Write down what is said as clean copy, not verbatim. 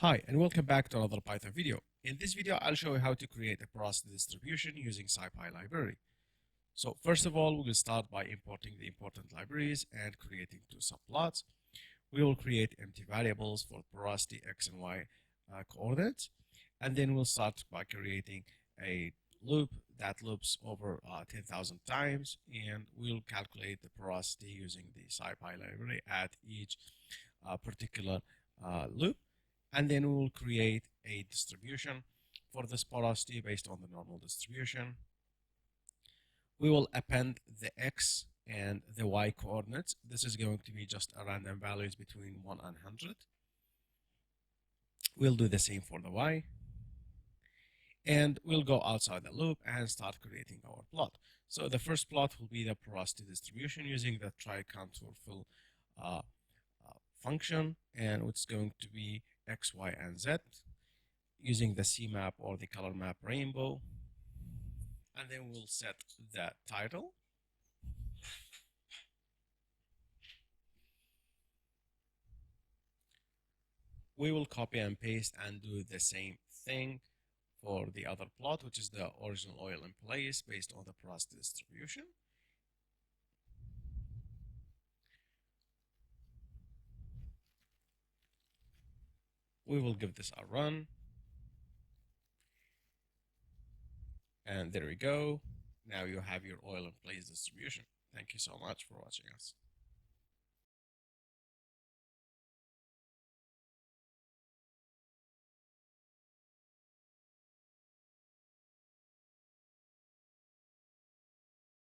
Hi, and welcome back to another Python video. In this video, I'll show you how to create a porosity distribution using SciPy library. So first of all, we will start by importing the important libraries and creating two subplots. We will create empty variables for porosity x and y coordinates, and then we'll start by creating a loop that loops over 10,000 times, and we'll calculate the porosity using the SciPy library at each particular loop. And then we will create a distribution for this porosity based on the normal distribution. We will append the x and the y coordinates. This is going to be just a random values between 1 and 100. We'll do the same for the y. And we'll go outside the loop and start creating our plot. So the first plot will be the porosity distribution using the try-contour fill function, and it's going to be x, y, and z using the CMap or the color map rainbow. And then we'll set the title. We will copy and paste and do the same thing for the other plot, which is the original oil in place based on the porosity distribution. We will give this a run. And there we go. Now you have your oil in place distribution. Thank you so much for watching us.